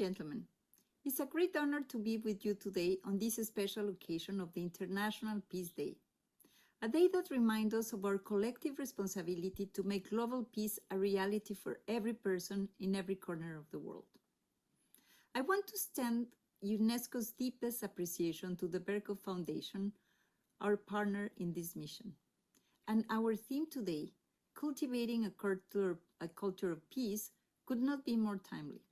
gentlemen, it's a great honor to be with you today on this special occasion of the International Peace Day, a day that reminds us of our collective responsibility to make global peace a reality for every person in every corner of the world. I want to extend UNESCO's deepest appreciation to the Berghof Foundation, our partner in this mission. And our theme today, cultivating a culture of peace, could not be more timely.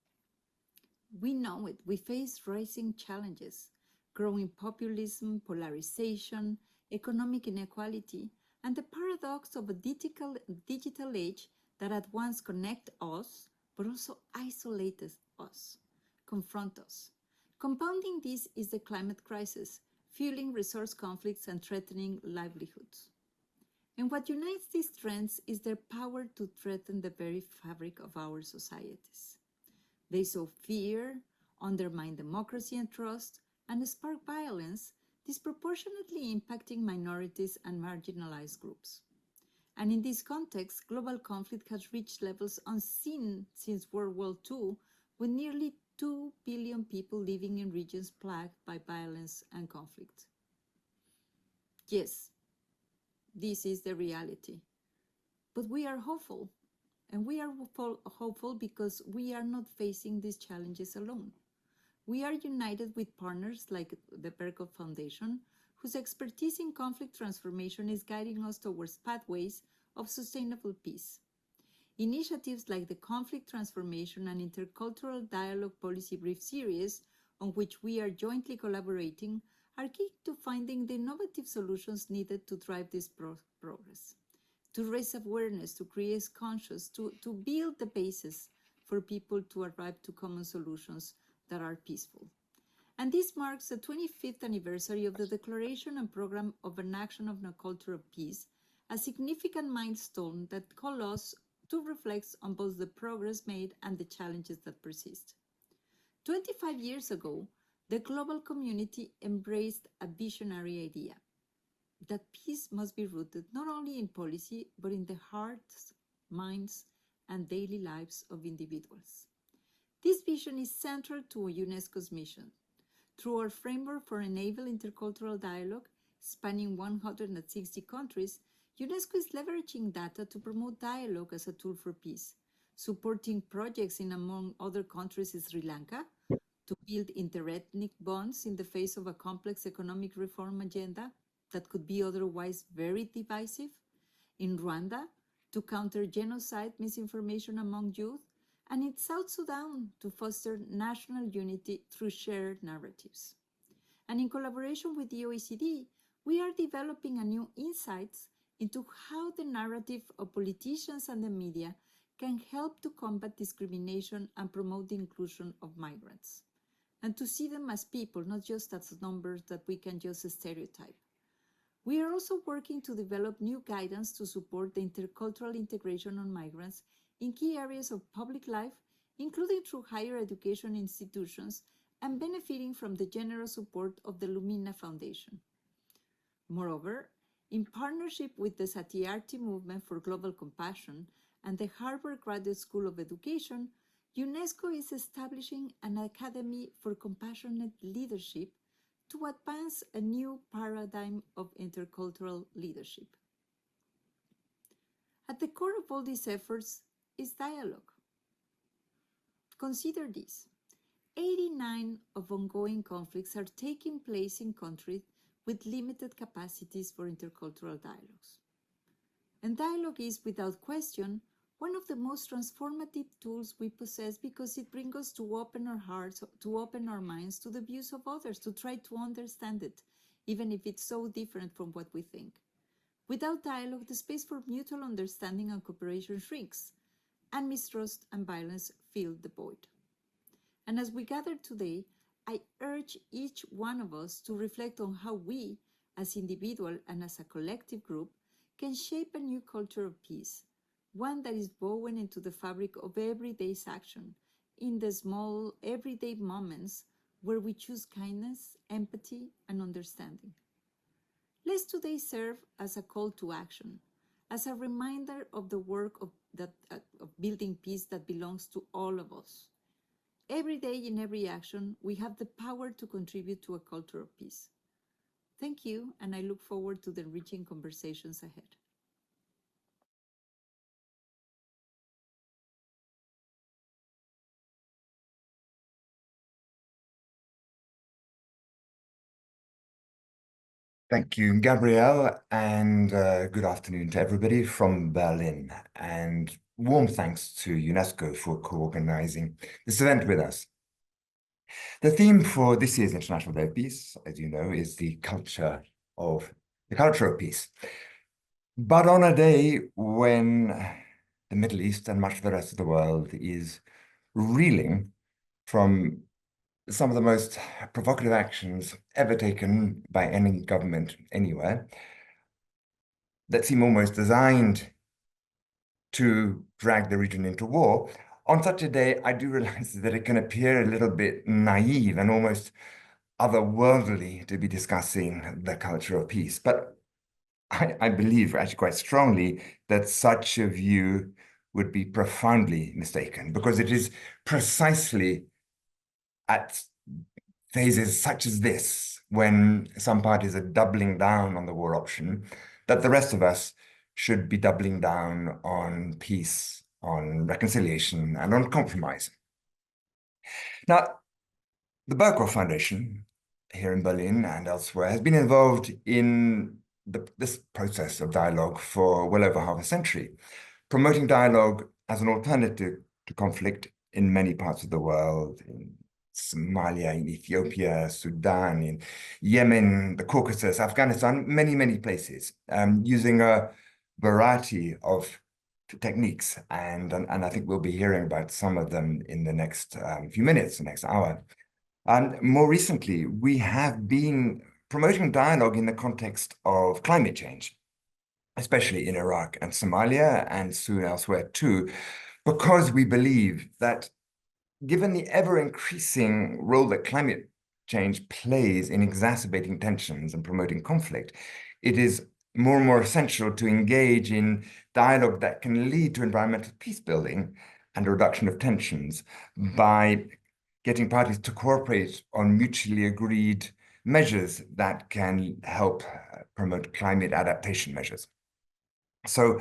We know it. We face rising challenges, growing populism, polarization, economic inequality, and the paradox of a digital age that at once connects us, but also isolates us, confronts us. Compounding this is the climate crisis, fueling resource conflicts and threatening livelihoods. And what unites these trends is their power to threaten the very fabric of our societies. They sow fear, undermine democracy and trust, and spark violence, disproportionately impacting minorities and marginalized groups. And in this context, global conflict has reached levels unseen since World War II, with nearly 2 billion people living in regions plagued by violence and conflict. Yes, this is the reality. But we are hopeful, and we are hopeful because we are not facing these challenges alone. We are united with partners like the Berghof Foundation, whose expertise in conflict transformation is guiding us towards pathways of sustainable peace. Initiatives like the Conflict Transformation and Intercultural Dialogue Policy Brief Series, on which we are jointly collaborating, are key to finding the innovative solutions needed to drive this progress, to raise awareness, to create conscience, to build the basis for people to arrive to common solutions that are peaceful. And this marks the 25th anniversary of the Declaration and Program of an Action of a Culture of Peace, a significant milestone that calls us to reflect on both the progress made and the challenges that persist. 25 years ago, the global community embraced a visionary idea that peace must be rooted not only in policy, but in the hearts, minds, and daily lives of individuals. This vision is central to UNESCO's mission. Through our framework for enabling intercultural dialogue, spanning 160 countries, UNESCO is leveraging data to promote dialogue as a tool for peace, supporting projects in, among other countries, Sri Lanka, to build interethnic bonds in the face of a complex economic reform agenda that could be otherwise very divisive, in Rwanda, to counter genocide misinformation among youth, and in South Sudan, to foster national unity through shared narratives. And in collaboration with the OECD, we are developing a new insights into how the narrative of politicians and the media can help to combat discrimination and promote the inclusion of migrants, and to see them as people, not just as numbers that we can just stereotype. We are also working to develop new guidance to support the intercultural integration of migrants in key areas of public life, including through higher education institutions and benefiting from the generous support of the Lumina Foundation. Moreover, in partnership with the Satyarthi Movement for Global Compassion and the Harvard Graduate School of Education, UNESCO is establishing an Academy for Compassionate Leadership to advance a new paradigm of intercultural leadership. At the core of all these efforts is dialogue. Consider this: 89 of ongoing conflicts are taking place in countries with limited capacities for intercultural dialogues. And dialogue is, without question, one of the most transformative tools we possess because it brings us to open our hearts, to open our minds to the views of others, to try to understand it, even if it's so different from what we think. Without dialogue, the space for mutual understanding and cooperation shrinks, and mistrust and violence fill the void. And as we gather today, I urge each one of us to reflect on how we, as individuals and as a collective group, can shape a new culture of peace, one that is woven into the fabric of everyday action, in the small, everyday moments where we choose kindness, empathy, and understanding. Let's today serve as a call to action, as a reminder of the work of building peace that belongs to all of us. Every day, in every action, we have the power to contribute to a culture of peace. Thank you, and I look forward to the enriching conversations ahead. Thank you, Gabrielle, and good afternoon to everybody from Berlin. And warm thanks to UNESCO for co-organizing this event with us. The theme for this year's International Day of Peace, as you know, is the culture of peace. But on a day when the Middle East and much of the rest of the world is reeling from some of the most provocative actions ever taken by any government anywhere, that seem almost designed to drag the region into war, on such a day, I do realize that it can appear a little bit naive and almost otherworldly to be discussing the culture of peace. But I believe actually quite strongly that such a view would be profoundly mistaken, because it is precisely at phases such as this, when some parties are doubling down on the war option, that the rest of us should be doubling down on peace, on reconciliation, and on compromise. Now, the Berghof Foundation here in Berlin and elsewhere has been involved in this process of dialogue for well over half a century, promoting dialogue as an alternative to conflict in many parts of the world, in Somalia, in Ethiopia, Sudan, in Yemen, the Caucasus, Afghanistan, many, many places, using a variety of techniques. And I think we'll be hearing about some of them in the next few minutes, the next hour. And more recently, we have been promoting dialogue in the context of climate change, especially in Iraq and Somalia, and soon elsewhere too, because we believe that given the ever-increasing role that climate change plays in exacerbating tensions and promoting conflict, it is more and more essential to engage in dialogue that can lead to environmental peace building and a reduction of tensions by getting parties to cooperate on mutually agreed measures that can help promote climate adaptation measures. So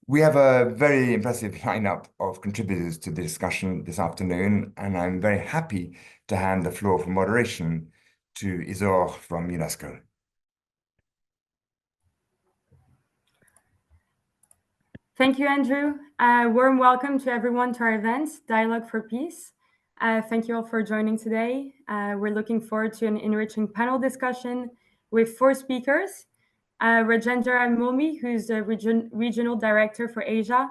we have a very impressive lineup of contributors to the discussion this afternoon, and I'm very happy to hand the floor for moderation to Isor from UNESCO. Thank you, Andrew. Warm welcome to everyone to our event, Dialogue for Peace. Thank you all for joining today. We're looking forward to an enriching panel discussion with 4 speakers. Rajendra Mulmi, who's the Regional Director for Asia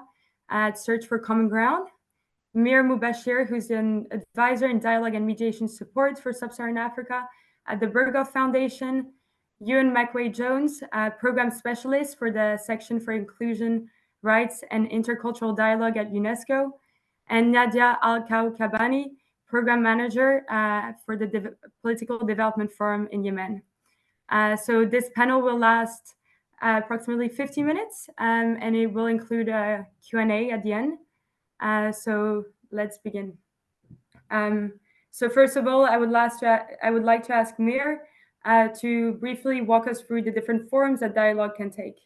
at Search for Common Ground. Mir Mubashir, who's an Advisor in Dialogue and Mediation Support for Sub-Saharan Africa at the Berghof Foundation. Euan Mackway-Jones, Program Specialist for the Section for Inclusion, Rights and Intercultural Dialogue at UNESCO. And Nadia Al-Kawkabani, Program Manager for the Political Development Forum in Yemen. So this panel will last approximately 50 minutes, and it will include a Q&A at the end. So let's begin. So first of all, I would like to ask Mir to briefly walk us through the different forms that dialogue can take.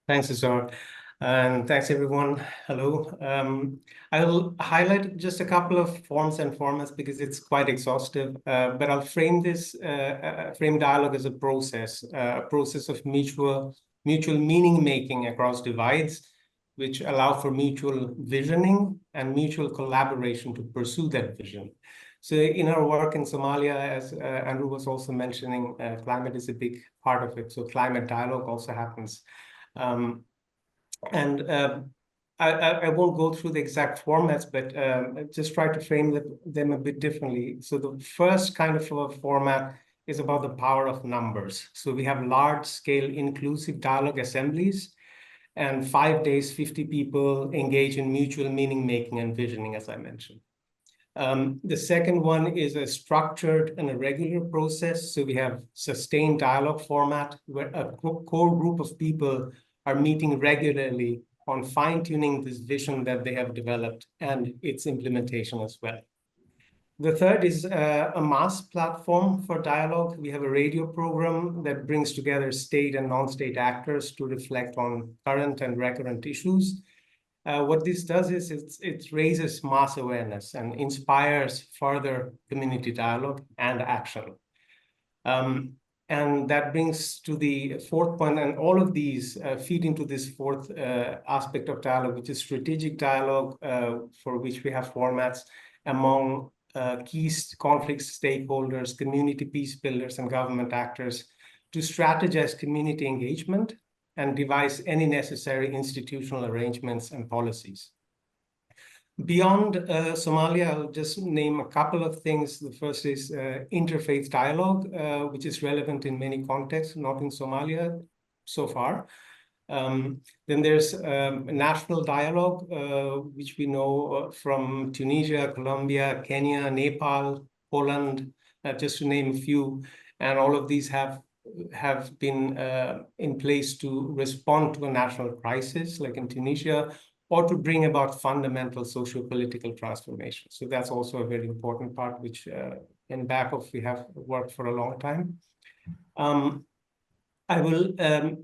Thanks, Isor. And thanks, everyone. Hello. I will highlight just a couple of forms and formats because it's quite exhaustive, but I'll frame this, frame dialogue as a process of mutual meaning-making across divides, which allow for mutual visioning and mutual collaboration to pursue that vision. So in our work in Somalia, as Andrew was also mentioning, climate is a big part of it. So climate dialogue also happens. I won't go through the exact formats, but just try to frame them a bit differently. So the first kind of a format is about the power of numbers. So we have large-scale inclusive dialogue assemblies, and 5 days, 50 people engage in mutual meaning-making and visioning, as I mentioned. The second one is a structured and a regular process. So we have sustained dialogue format where a core group of people are meeting regularly on fine-tuning this vision that they have developed and its implementation as well. The third is a mass platform for dialogue. We have a radio program that brings together state and non-state actors to reflect on current and recurrent issues. What this does is it raises mass awareness and inspires further community dialogue and action. And that brings to the fourth point, and all of these feed into this fourth aspect of dialogue, which is strategic dialogue, for which we have formats among key conflict stakeholders, community peace builders, and government actors to strategize community engagement and devise any necessary institutional arrangements and policies. Beyond Somalia, I'll just name a couple of things. The first is interfaith dialogue, which is relevant in many contexts, not in Somalia so far. Then there's national dialogue, which we know from Tunisia, Colombia, Kenya, Nepal, Poland, just to name a few. And all of these have been in place to respond to a national crisis, like in Tunisia, or to bring about fundamental socio-political transformation. So that's also a very important part, which in Berghof we have worked for a long time. I will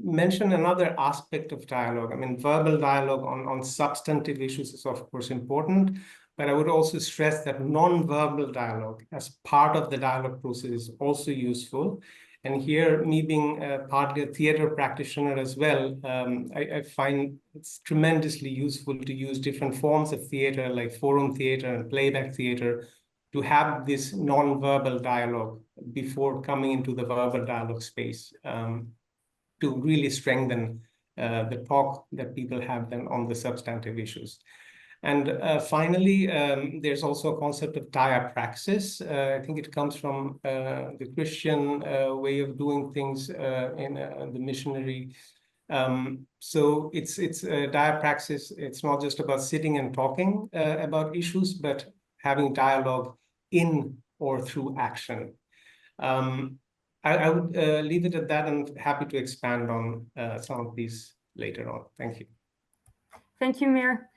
mention another aspect of dialogue. I mean, verbal dialogue on substantive issues is of course important, but I would also stress that non-verbal dialogue as part of the dialogue process is also useful. And here, me being partly a theater practitioner as well, I find it's tremendously useful to use different forms of theater, like forum theater and playback theater, to have this non-verbal dialogue before coming into the verbal dialogue space, to really strengthen the talk that people have then on the substantive issues. And finally, there's also a concept of diapraxis. I think it comes from the Christian way of doing things in the missionary. So it's diapraxis. It's not just about sitting and talking about issues, but having dialogue in or through action. I would leave it at that, and happy to expand on some of these later on. Thank you. Thank you, Mir.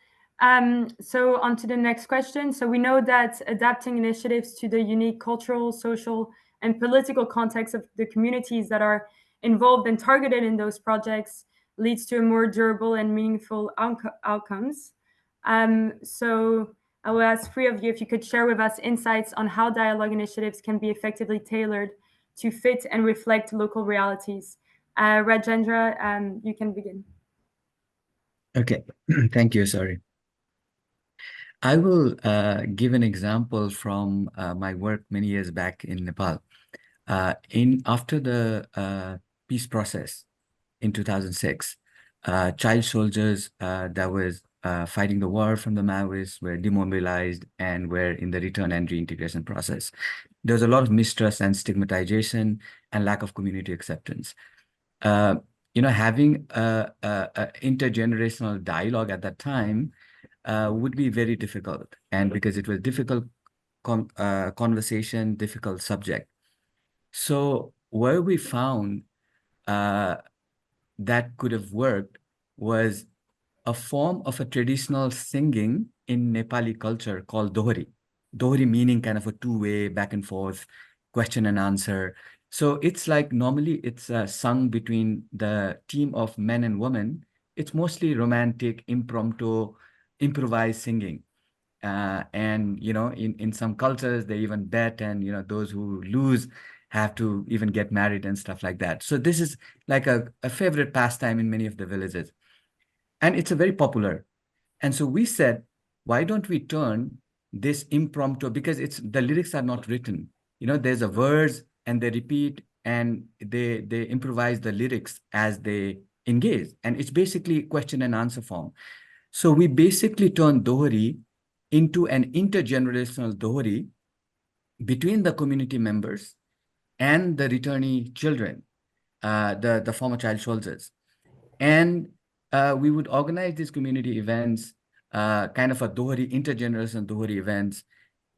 So on to the next question. So we know that adapting initiatives to the unique cultural, social, and political context of the communities that are involved and targeted in those projects leads to a more durable and meaningful outcomes. So I will ask three of you if you could share with us insights on how dialogue initiatives can be effectively tailored to fit and reflect local realities. Rajendra, you can begin. Okay, thank you, sorry. I will give an example from my work many years back in Nepal. After the peace process in 2006, child soldiers that was fighting the war from the Maoists were demobilized and were in the return and reintegration process. There was a lot of mistrust and stigmatization and lack of community acceptance. Having a intergenerational dialogue at that time would be very difficult, and because it was difficult conversation, difficult subject. So where we found that could have worked was a form of a traditional singing in Nepali culture called dohri. Dohri meaning kind of a two-way back and forth, question and answer. So it's like normally it's sung between the team of men and women. It's mostly romantic, impromptu, improvised singing. And, in some cultures, they even bet, and, those who lose have to even get married and stuff like that. So this is like a favorite pastime in many of the villages. And it's a very popular. And so we said, why don't we turn this impromptu, because the lyrics are not written. There's a verse and they repeat and they improvise the lyrics as they engage. And it's basically question and answer form. So we basically turned dohri into an intergenerational dohri between the community members and the returnee children, the former child soldiers. And we would organize these community events, kind of a dohri, intergenerational dohri events.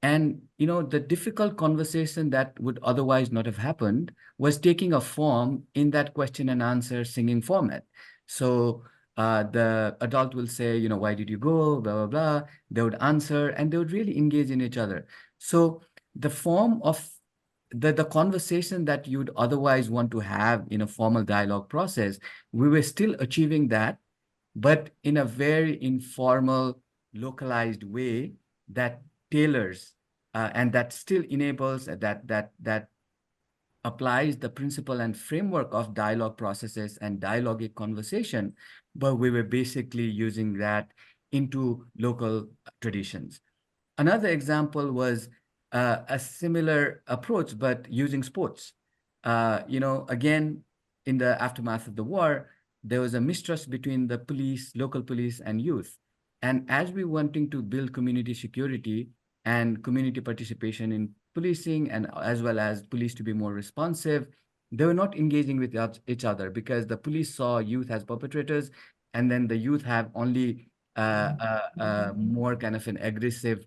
And, the difficult conversation that would otherwise not have happened was taking a form in that question and answer singing format. So the adult will say, why did you go, blah, blah, blah. They would answer and they would really engage in each other. So the form of the conversation that you'd otherwise want to have in a formal dialogue process, we were still achieving that, but in a very informal, localized way that tailors and that still enables that applies the principle and framework of dialogue processes and dialogic conversation, but we were basically using that into local traditions. Another example was a similar approach, but using sports. Again, in the aftermath of the war, there was a mistrust between the police, local police, and youth. And as we wanting to build community security and community participation in policing, and as well as police to be more responsive, they were not engaging with each other because the police saw youth as perpetrators, and then the youth have only more kind of an aggressive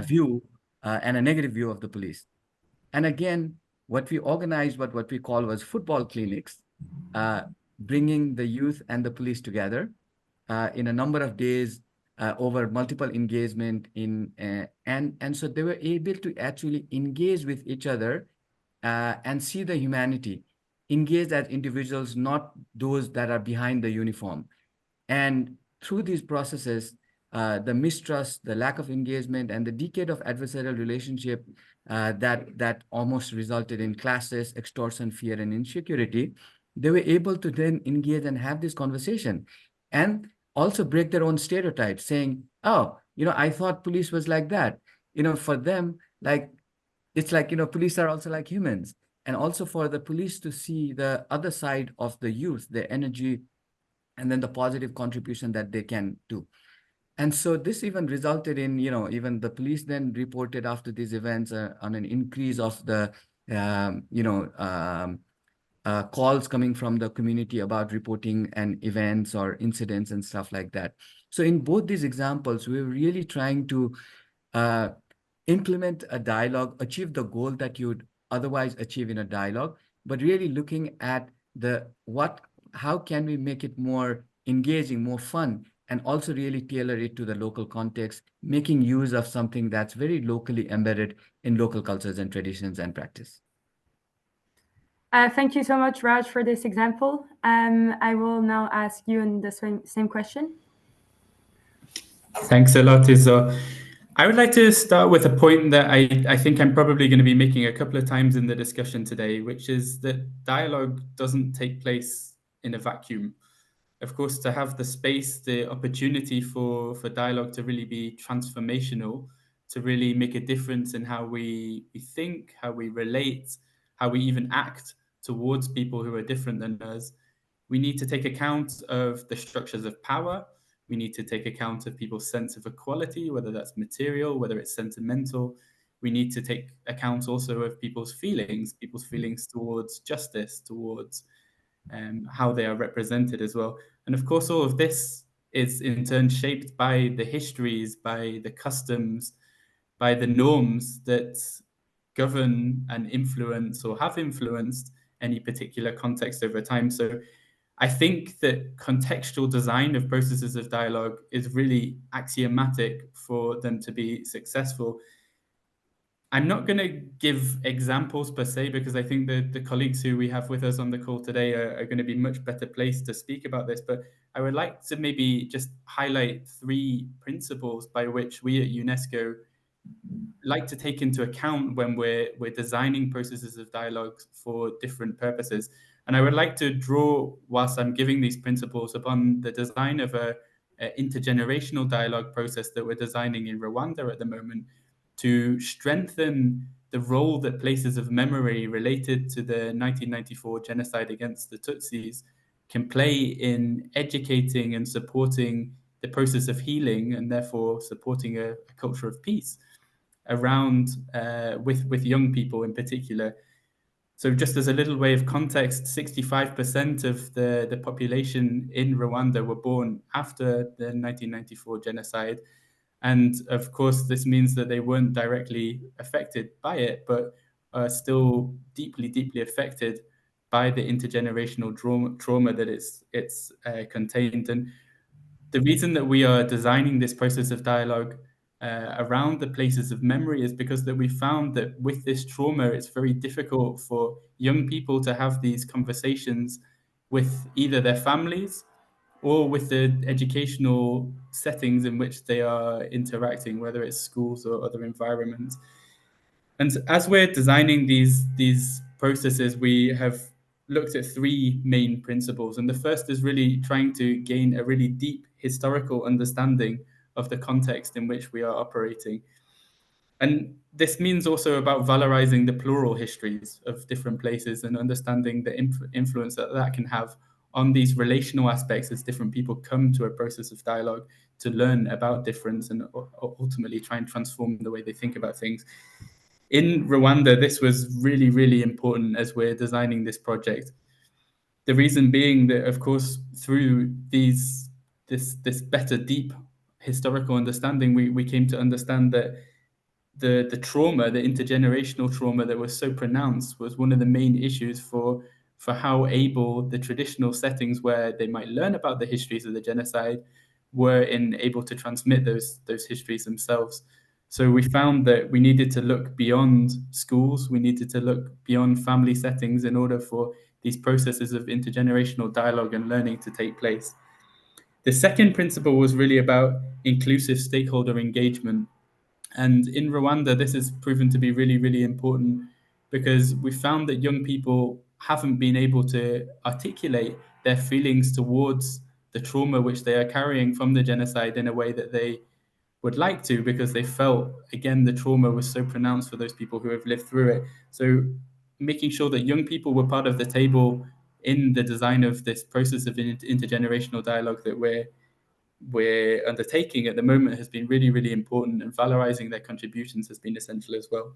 view and a negative view of the police. And again, what we organized, what we call was football clinics, bringing the youth and the police together in a number of days over multiple engagement and so they were able to actually engage with each other and see the humanity, engage as individuals, not those that are behind the uniform. And through these processes, the mistrust, the lack of engagement, and the decade of adversarial relationship that almost resulted in clashes, extortion, fear, and insecurity, they were able to then engage and have this conversation and also break their own stereotypes, saying, oh, I thought police was like that. For them, it's like, police are also like humans. And also for the police to see the other side of the youth, their energy, and then the positive contribution that they can do. And so this even resulted in, even the police then reported after these events on an increase of the, calls coming from the community about reporting and events or incidents and stuff like that. So in both these examples, we're really trying to implement a dialogue, achieve the goal that you'd otherwise achieve in a dialogue, but really looking at how can we make it more engaging, more fun, and also really tailor it to the local context, making use of something that's very locally embedded in local cultures and traditions and practice. Thank you so much, Raj, for this example. I will now ask Euan the same question. Thanks a lot, Izo. I would like to start with a point that I think I'm probably going to be making a couple of times in the discussion today, which is that dialogue doesn't take place in a vacuum. Of course, to have the space, the opportunity for dialogue to really be transformational, to really make a difference in how we think, how we relate, how we even act towards people who are different than us, we need to take account of the structures of power. We need to take account of people's sense of equality, whether that's material, whether it's sentimental. We need to take account also of people's feelings towards justice, towards how they are represented as well. And of course, all of this is in turn shaped by the histories, by the customs, by the norms that govern and influence or have influenced any particular context over time. So I think that contextual design of processes of dialogue is really axiomatic for them to be successful. I'm not going to give examples per se, because I think the colleagues who we have with us on the call today are going to be much better placed to speak about this. But I would like to maybe just highlight 3 principles by which we at UNESCO like to take into account when we're designing processes of dialogue for different purposes. And I would like to draw, whilst I'm giving these principles, upon the design of a intergenerational dialogue process that we're designing in Rwanda at the moment, to strengthen the role that places of memory related to the 1994 genocide against the Tutsis can play in educating and supporting the process of healing, and therefore supporting a culture of peace around with young people in particular. So just as a little way of context, 65% of the population in Rwanda were born after the 1994 genocide. And of course, this means that they weren't directly affected by it, but are still deeply, deeply affected by the intergenerational trauma that it's contained. And the reason that we are designing this process of dialogue around the places of memory is because that we found that with this trauma, it's very difficult for young people to have these conversations with either their families or with the educational settings in which they are interacting, whether it's schools or other environments. And as we're designing these processes, we have looked at three main principles. And the first is really trying to gain a really deep historical understanding of the context in which we are operating. And this means also about valorizing the plural histories of different places and understanding the influence that that can have on these relational aspects as different people come to a process of dialogue to learn about difference and ultimately try and transform the way they think about things. In Rwanda, this was really, really important as we're designing this project. The reason being that, of course, through this better, deep historical understanding, we came to understand that the trauma, the intergenerational trauma that was so pronounced was one of the main issues for how able the traditional settings where they might learn about the histories of the genocide were able to transmit those histories themselves. So we found that we needed to look beyond schools, we needed to look beyond family settings in order for these processes of intergenerational dialogue and learning to take place. The second principle was really about inclusive stakeholder engagement. And in Rwanda, this has proven to be really, really important because we found that young people haven't been able to articulate their feelings towards the trauma which they are carrying from the genocide in a way that they would like to, because they felt, again, the trauma was so pronounced for those people who have lived through it. So making sure that young people were part of the table in the design of this process of intergenerational dialogue that we're undertaking at the moment has been really, really important, and valorizing their contributions has been essential as well.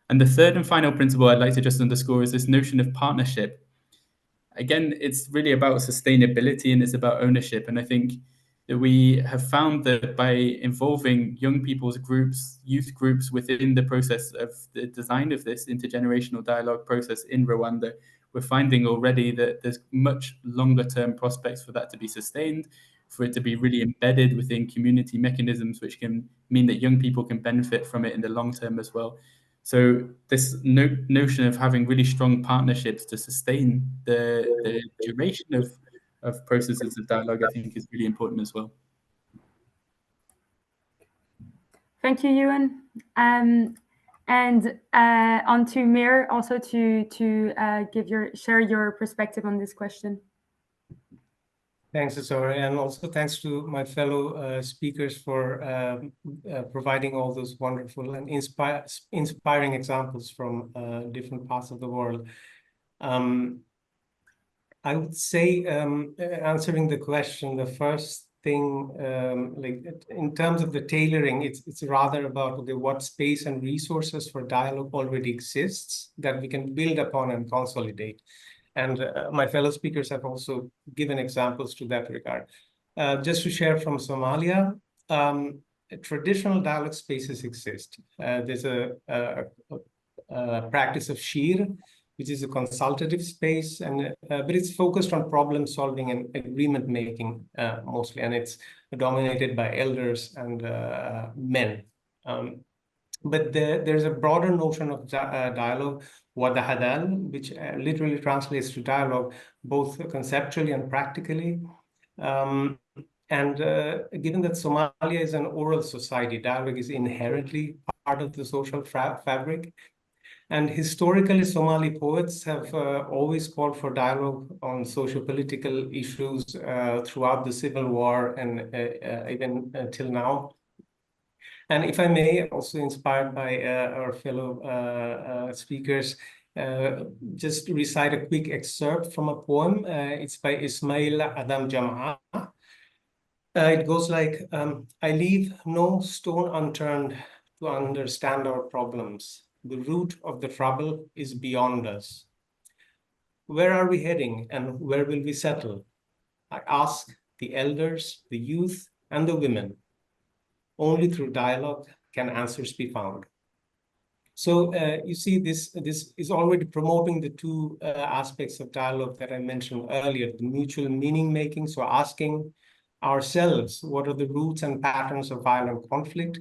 And the third and final principle I'd like to just underscore is this notion of partnership. Again, it's really about sustainability and it's about ownership. And I think that we have found that by involving young people's groups, youth groups within the process of the design of this intergenerational dialogue process in Rwanda, we're finding already that there's much longer term prospects for that to be sustained, for it to be really embedded within community mechanisms, which can mean that young people can benefit from it in the long term as well. So this notion of having really strong partnerships to sustain the duration of processes of dialogue, I think, is really important as well. Thank you, Euan. And on to Mir, also to share your perspective on this question. Thanks, Azor, and also thanks to my fellow speakers for providing all those wonderful and inspiring examples from different parts of the world. I would say, answering the question, the first thing, like in terms of the tailoring, it's rather about, okay, what space and resources for dialogue already exists that we can build upon and consolidate. And my fellow speakers have also given examples to that regard. Just to share from Somalia, traditional dialogue spaces exist. There's a practice of Shir, which is a consultative space, and but it's focused on problem solving and agreement making mostly, and it's dominated by elders and men. But there's a broader notion of dialogue, wadahadal, which literally translates to dialogue, both conceptually and practically. And given that Somalia is an oral society, dialogue is inherently part of the social fabric. And historically, Somali poets have always called for dialogue on socio-political issues throughout the civil war and even till now. And if I may, also inspired by our fellow speakers, just recite a quick excerpt from a poem. It's by Ismail Adam Jam'a. It goes like, I leave no stone unturned to understand our problems. The root of the trouble is beyond us. Where are we heading and where will we settle? I ask the elders, the youth, and the women. Only through dialogue can answers be found. So you see, this is already promoting the two aspects of dialogue that I mentioned earlier, the mutual meaning making, so asking ourselves. What are the roots and patterns of violent conflict?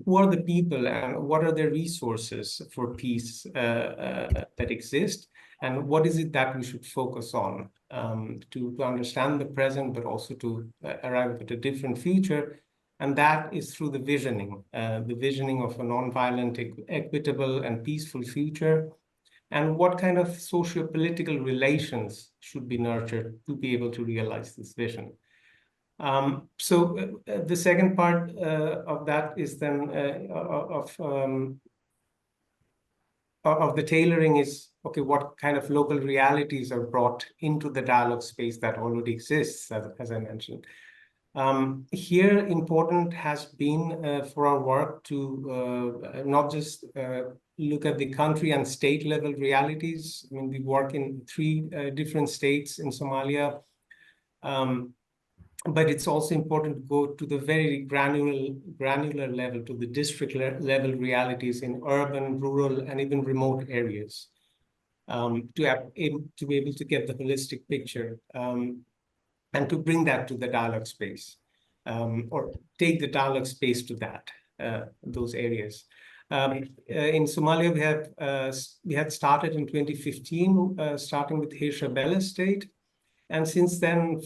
Who are the people and what are the resources for peace that exist? And what is it that we should focus on to understand the present, but also to arrive at a different future? And that is through the visioning of a non-violent, equitable, and peaceful future. And what kind of socio-political relations should be nurtured to be able to realize this vision? So the second part of that is then of the tailoring is, okay, what kind of local realities are brought into the dialogue space that already exists, as I mentioned. Here, important has been for our work to not just look at the country and state level realities. I mean, we work in 3 different states in Somalia. But it's also important to go to the very granular level, to the district level realities in urban, rural, and even remote areas, to be able to get the holistic picture and to bring that to the dialogue space, or take the dialogue space to those areas. In Somalia, we had started in 2015, starting with Hirsha Bella State, and since then,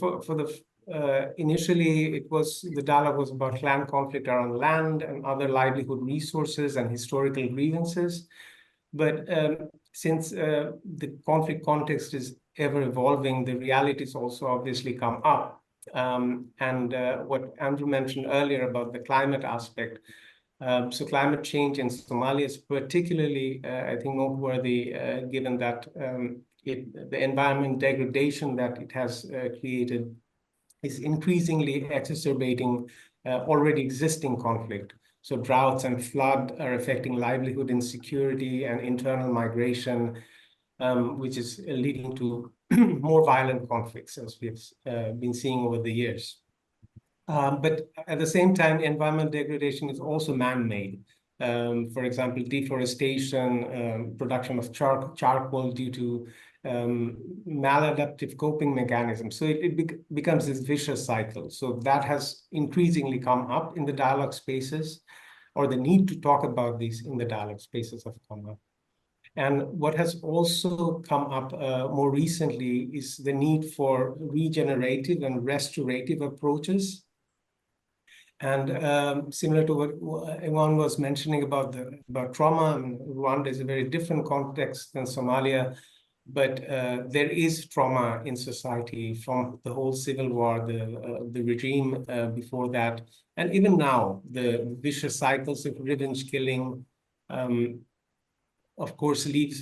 initially, the dialogue was about clan conflict around land and other livelihood resources and historical grievances. But since the conflict context is ever evolving, the realities also obviously come up. And what Andrew mentioned earlier about the climate aspect. So climate change in Somalia is particularly, I think, noteworthy, given that the environment degradation that it has created is increasingly exacerbating already existing conflict. So droughts and flood are affecting livelihood insecurity and internal migration, which is leading to more violent conflicts, as we've been seeing over the years. But at the same time, environment degradation is also man-made. For example, deforestation, production of charcoal due to maladaptive coping mechanisms. So it becomes this vicious cycle. So that has increasingly come up in the dialogue spaces, or the need to talk about these in the dialogue spaces have come up. And what has also come up more recently is the need for regenerative and restorative approaches. And similar to what Euan was mentioning about trauma, Rwanda is a very different context than Somalia, but there is trauma in society from the whole civil war, the regime before that, and even now, the vicious cycles of revenge killing, of course, leaves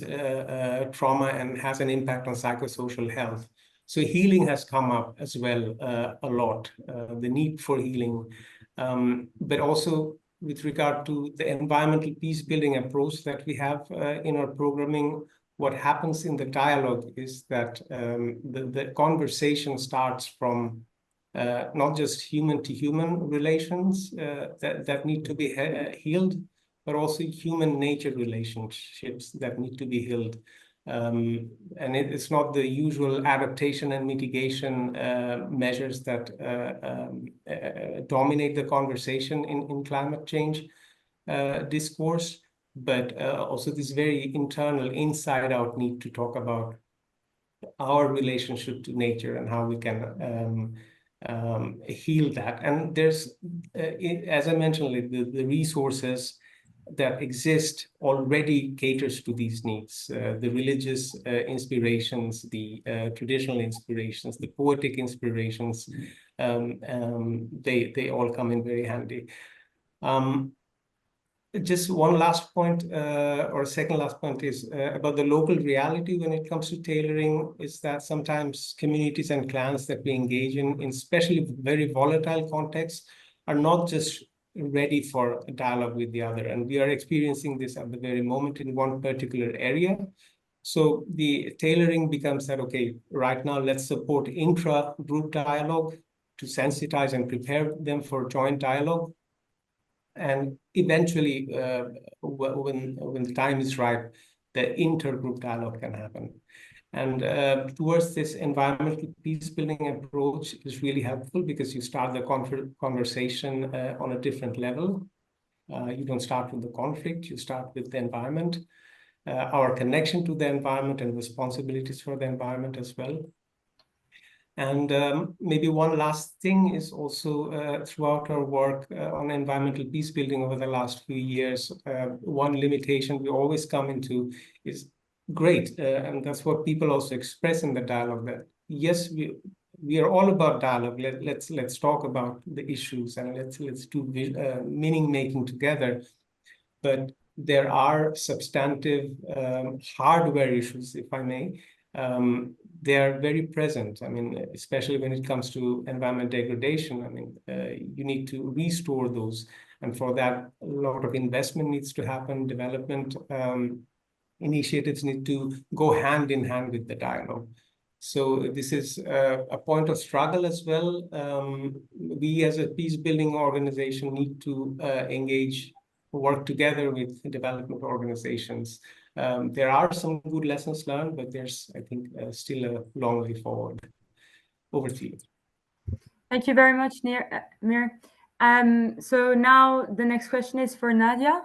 trauma and has an impact on psychosocial health. So healing has come up as well a lot, the need for healing, but also with regard to the environmental peace-building approach that we have in our programming. What happens in the dialogue is that the conversation starts from not just human-to-human relations that need to be healed, but also human-nature relationships that need to be healed. And it's not the usual adaptation and mitigation measures that dominate the conversation in climate change discourse, but also this very internal, inside-out need to talk about our relationship to nature and how we can heal that. And there's, as I mentioned, like the resources that exist already caters to these needs. The religious inspirations, the traditional inspirations, the poetic inspirations, they all come in very handy. Just one last point, or second last point, is about the local reality when it comes to tailoring, is that sometimes communities and clans that we engage in especially very volatile contexts, are not just ready for a dialogue with the other. And we are experiencing this at the very moment in one particular area. So the tailoring becomes that, okay, right now let's support intra-group dialogue to sensitize and prepare them for joint dialogue. And eventually, when the time is right, the intergroup dialogue can happen. And towards this environmental peace building approach is really helpful because you start the conversation on a different level. You don't start with the conflict, you start with the environment, our connection to the environment and responsibilities for the environment as well. And maybe one last thing is also throughout our work on environmental peace building over the last few years, one limitation we always come into is great, and that's what people also express in the dialogue, that yes, we are all about dialogue. Let's talk about the issues and let's do meaning making together. But there are substantive hardware issues, if I may. They are very present. I mean, especially when it comes to environment degradation. I mean, you need to restore those, and for that, a lot of investment needs to happen. Development initiatives need to go hand in hand with the dialogue. So this is a point of struggle as well. We as a peace building organization need to engage, work together with development organizations. There are some good lessons learned, but there's, I think, still a long way forward. Over to you. Thank you very much, Mir. So now the next question is for Nadia.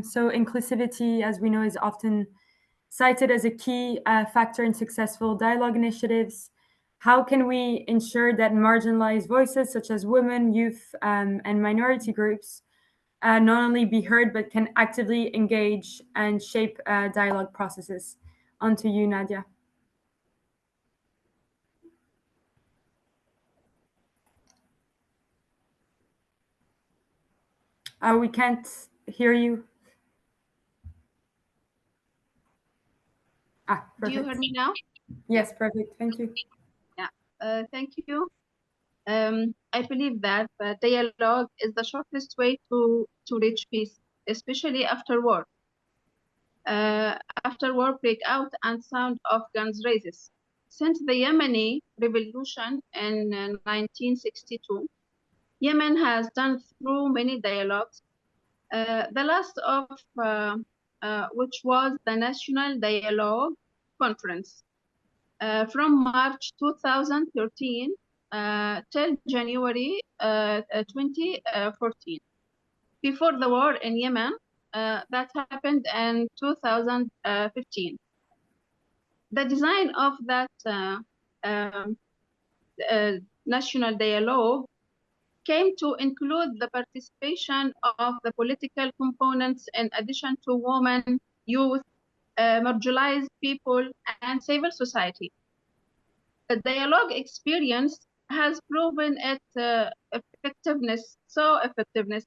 So inclusivity, as we know, is often cited as a key factor in successful dialogue initiatives. How can we ensure that marginalized voices such as women, youth, and minority groups not only be heard, but can actively engage and shape dialogue processes? On to you, Nadia. We can't hear you. Do you hear me now? Yes, perfect. Thank you. Yeah, thank you. I believe that dialogue is the shortest way to reach peace, especially after war. After war breakout and sound of guns raises. Since the Yemeni revolution in 1962, Yemen has done through many dialogues. The last of which was the National Dialogue Conference from March 2013 till January 2014. Before the war in Yemen, that happened in 2015. The design of that national dialogue came to include the participation of the political components in addition to women, youth, marginalized people, and civil society. The dialogue experience has proven its effectiveness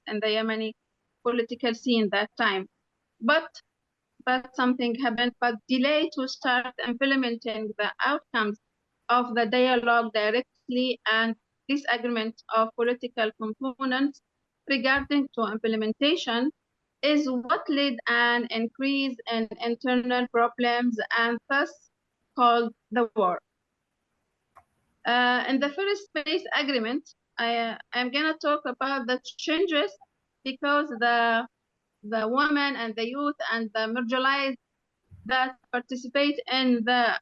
in the Yemeni political scene that time. But something happened, but delay to start implementing the outcomes of the dialogue directly and disagreement of political components regarding to implementation is what led an increase in internal problems and thus called the war. In the first phase agreement, I'm gonna talk about the changes because the women and the youth and the marginalized that participate in the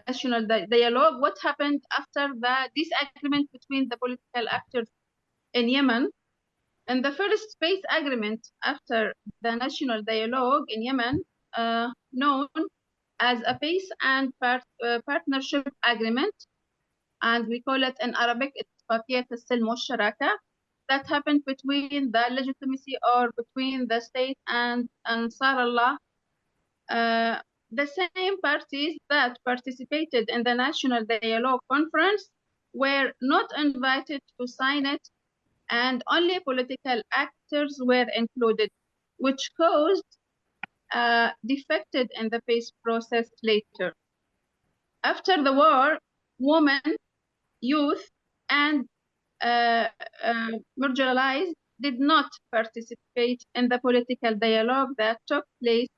national dialogue, what happened after the disagreement between the political actors in Yemen. In the first phase agreement after the national dialogue in Yemen, known as a peace and partnership agreement, and we call it in Arabic اتفاقية السلم والشراكة, that happened between the legitimacy or between the state and Ansar Allah. The same parties that participated in the National Dialogue Conference were not invited to sign it, and only political actors were included, which caused defected in the peace process later. After the war, women, youth, and marginalized did not participate in the political dialogue that took place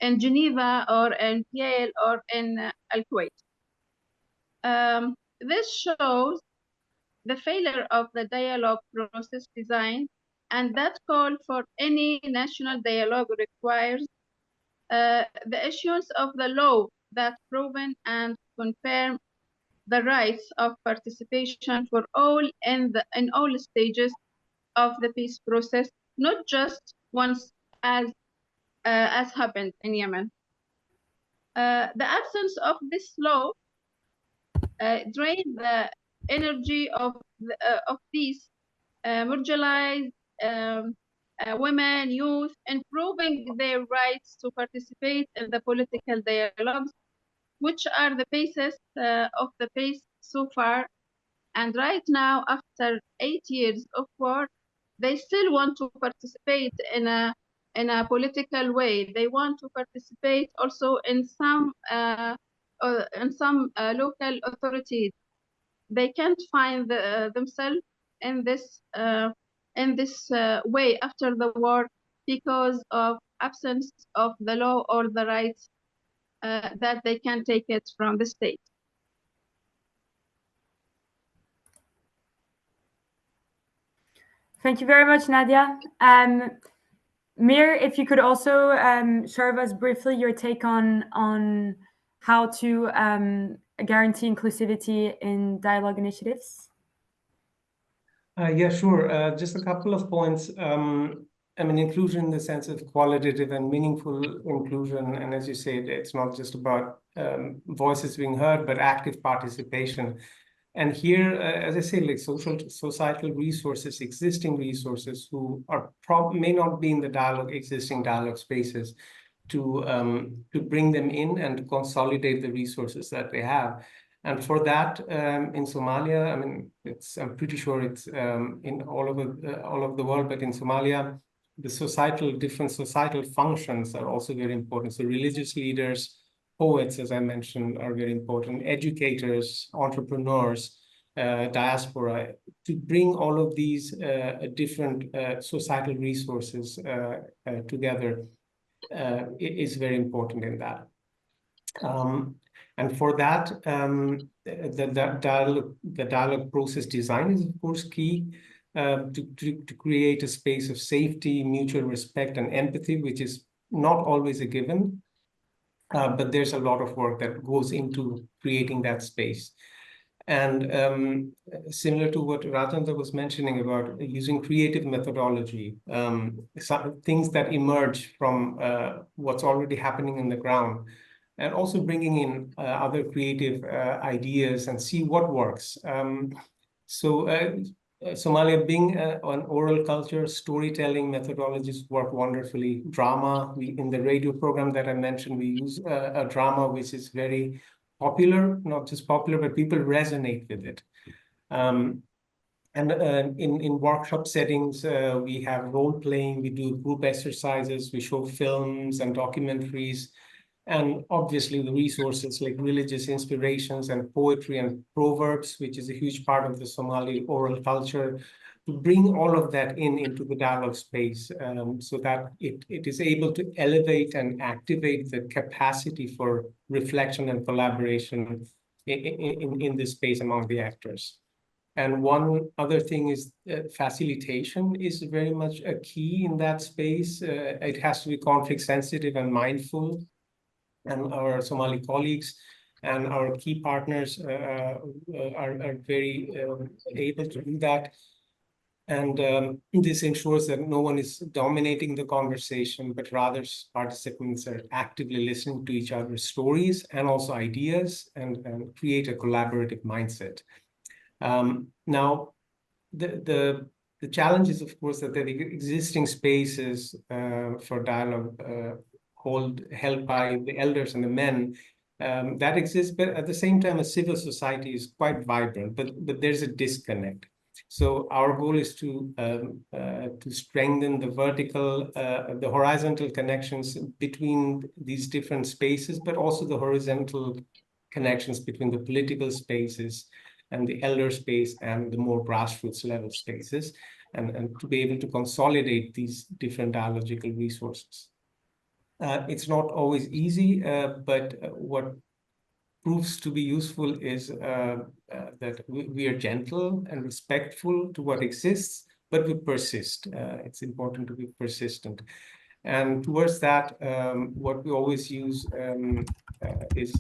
in Geneva or in Yale or in Al-Kuwait. This shows the failure of the dialogue process design, and that call for any national dialogue requires the issuance of the law that proven and confirm the rights of participation for all in all stages of the peace process, not just once as happened in Yemen. The absence of this law drained the energy of these marginalized women, youth, improving their rights to participate in the political dialogues, which are the basis of the peace so far. And right now, after 8 years of war, they still want to participate in a political way. They want to participate also in some local authorities. They can't find themselves in this way after the war because of absence of the law or the rights that they can take it from the state. Thank you very much, Nadia. Mir, if you could also share with us briefly your take on how to guarantee inclusivity in dialogue initiatives. Yeah, sure. Just a couple of points. I mean, inclusion in the sense of qualitative and meaningful inclusion. And as you said, it's not just about voices being heard, but active participation. And here, as I say, like societal resources, existing resources who are may not be in the existing dialogue spaces, to bring them in and to consolidate the resources that they have. And for that, in Somalia, I mean, I'm pretty sure it's in all over the world, but in Somalia, the different societal functions are also very important. So religious leaders, poets, as I mentioned, are very important, educators, entrepreneurs, diaspora, to bring all of these different societal resources together is very important in that. And for that, the dialogue process design is, of course, key to create a space of safety, mutual respect, and empathy, which is not always a given. But there's a lot of work that goes into creating that space. And similar to what Rajendra was mentioning about using creative methodology, some things that emerge from what's already happening in the ground, and also bringing in other creative ideas and see what works. Somalia being an oral culture, storytelling methodologies work wonderfully. Drama, in the radio program that I mentioned, we use a drama which is very popular, not just popular, but people resonate with it. And in workshop settings, we have role playing, we do group exercises, we show films and documentaries, and obviously the resources like religious inspirations and poetry and proverbs, which is a huge part of the Somali oral culture, to bring all of that into the dialogue space, so that it is able to elevate and activate the capacity for reflection and collaboration in this space among the actors. And one other thing is facilitation is very much a key in that space. It has to be conflict sensitive and mindful. And our Somali colleagues and our key partners are very able to do that. And this ensures that no one is dominating the conversation, but rather participants are actively listening to each other's stories and also ideas, and create a collaborative mindset. Now, the challenge is, of course, that the existing spaces for dialogue held by the elders and the men that exists, but at the same time, a civil society is quite vibrant, but there's a disconnect. So our goal is to strengthen the horizontal connections between these different spaces, but also the horizontal connections between the political spaces and the elder space and the more grassroots level spaces, and to be able to consolidate these different dialogical resources. It's not always easy, but what proves to be useful is that we are gentle and respectful to what exists, but we persist. It's important to be persistent. And towards that, what we always use is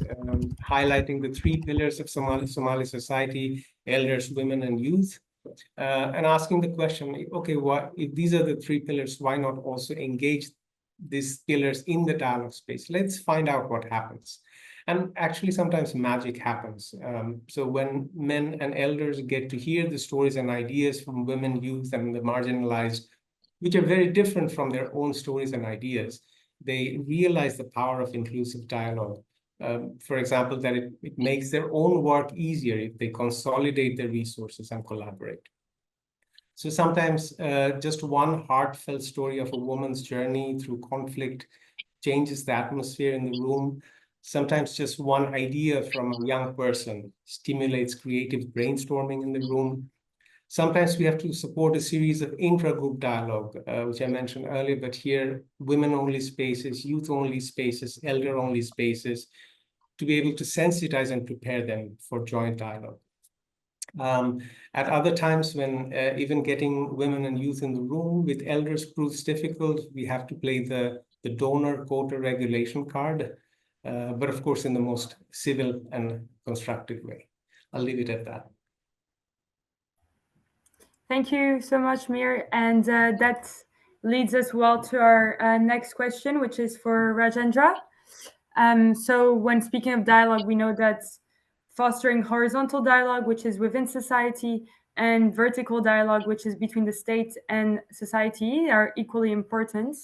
highlighting the three pillars of Somali society: elders, women, and youth. And asking the question, okay, if these are the three pillars, why not also engage these pillars in the dialogue space? Let's find out what happens. And actually, sometimes magic happens. So when men and elders get to hear the stories and ideas from women, youth, and the marginalized, which are very different from their own stories and ideas, they realize the power of inclusive dialogue. For example, that it makes their own work easier if they consolidate their resources and collaborate. So sometimes just one heartfelt story of a woman's journey through conflict changes the atmosphere in the room. Sometimes just one idea from a young person stimulates creative brainstorming in the room. Sometimes we have to support a series of intra-group dialogue, which I mentioned earlier, but here, women-only spaces, youth-only spaces, elder-only spaces, to be able to sensitize and prepare them for joint dialogue. At other times, when even getting women and youth in the room with elders proves difficult, we have to play the donor quota regulation card, but of course in the most civil and constructive way. I'll leave it at that. Thank you so much, Mir. And that leads us well to our next question, which is for Rajendra. So when speaking of dialogue, we know that fostering horizontal dialogue, which is within society, and vertical dialogue, which is between the state and society, are equally important.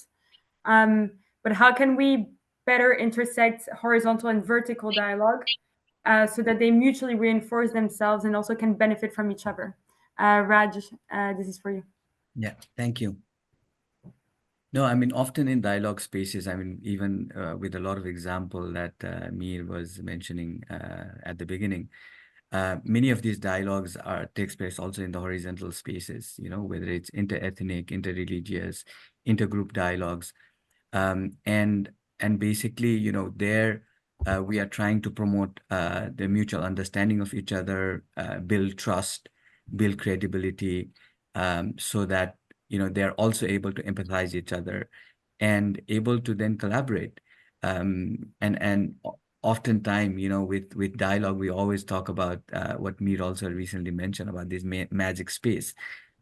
But how can we better intersect horizontal and vertical dialogue so that they mutually reinforce themselves and also can benefit from each other? Raj, this is for you. Yeah, thank you. No, I mean, often in dialogue spaces, I mean, even with a lot of example that Mir was mentioning at the beginning, many of these dialogues takes place also in the horizontal spaces, you know, whether it's inter-ethnic, interreligious, intergroup dialogues. And basically, you know, there we are trying to promote the mutual understanding of each other, build trust, build credibility, so that, you know, they're also able to empathize each other and able to then collaborate. And oftentimes, you know, with dialogue, we always talk about what Mir also recently mentioned about this magic space.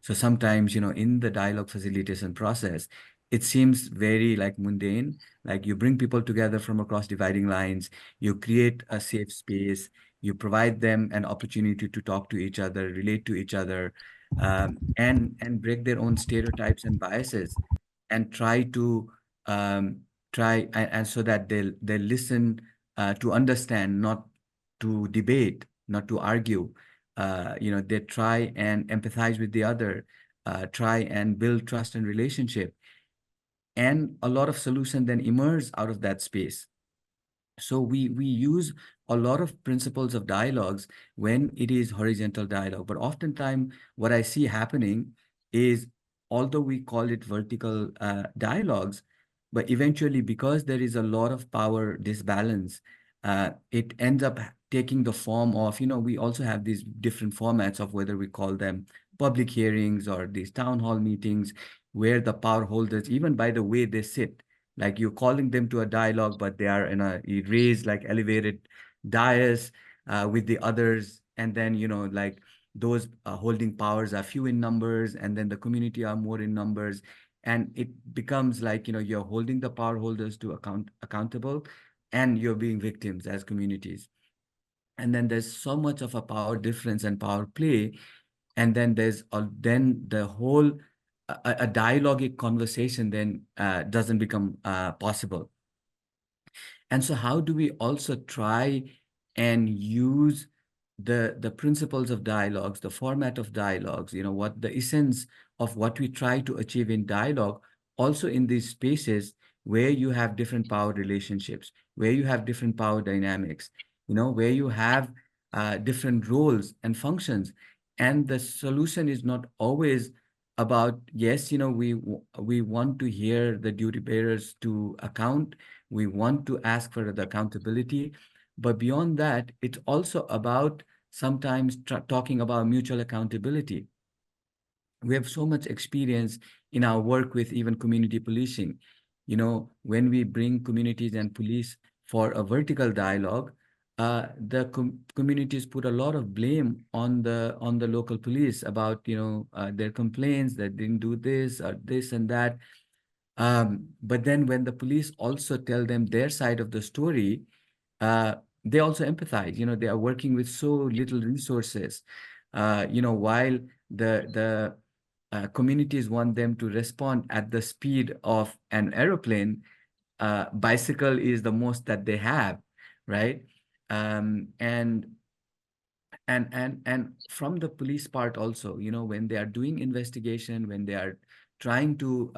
So sometimes, you know, in the dialogue facilitation process, it seems very like mundane, like you bring people together from across dividing lines, you create a safe space, you provide them an opportunity to talk to each other, relate to each other, and break their own stereotypes and biases, and try to and so that they listen to understand, not to debate, not to argue. You know, they try and empathize with the other, try and build trust and relationship, and a lot of solution then emerge out of that space. So we use a lot of principles of dialogues when it is horizontal dialogue. But oftentimes what I see happening is, although we call it vertical dialogues, but eventually, because there is a lot of power disbalance, it ends up taking the form of, you know, we also have these different formats of whether we call them public hearings or these town hall meetings, where the power holders, even by the way they sit, like you're calling them to a dialogue, but they are in a raised, like elevated dais with the others. And then, you know, like those holding powers are few in numbers, and then the community are more in numbers. And it becomes like, you know, you're holding the power holders to accountable, and you're being victims as communities. And then there's so much of a power difference and power play. And then there's then the whole a dialogic conversation then doesn't become possible. And so how do we also try and use the principles of dialogues, the format of dialogues, you know, what the essence of what we try to achieve in dialogue, also in these spaces where you have different power relationships, where you have different power dynamics, you know, where you have different roles and functions. And the solution is not always about, yes, you know, we want to hear the duty bearers to account, we want to ask for the accountability, but beyond that, it's also about sometimes talking about mutual accountability. We have so much experience in our work with even community policing. when we bring communities and police for a vertical dialogue, the communities put a lot of blame on the local police about their complaints that didn't do this or this and that. But then when the police also tell them their side of the story, they also empathize. They are working with so little resources. While the communities want them to respond at the speed of an aeroplane, bicycle is the most that they have, right? And from the police part also, when they are doing investigation, when they are trying to,